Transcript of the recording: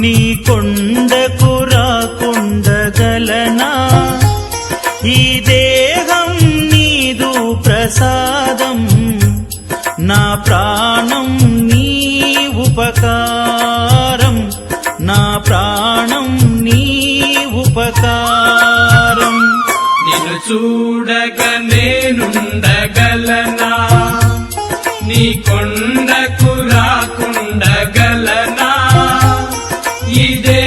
నీ కొండకు రాకుండగలనా ఈ దేహం నీదు ప్రసాదం నా ప్రాణం నీ ఉపకారం నా ప్రాణం నీ ఉపకారం నిన్ను చూడగ నేనుండగలనా నీ కొండకు రాకుండగలనా ఇదే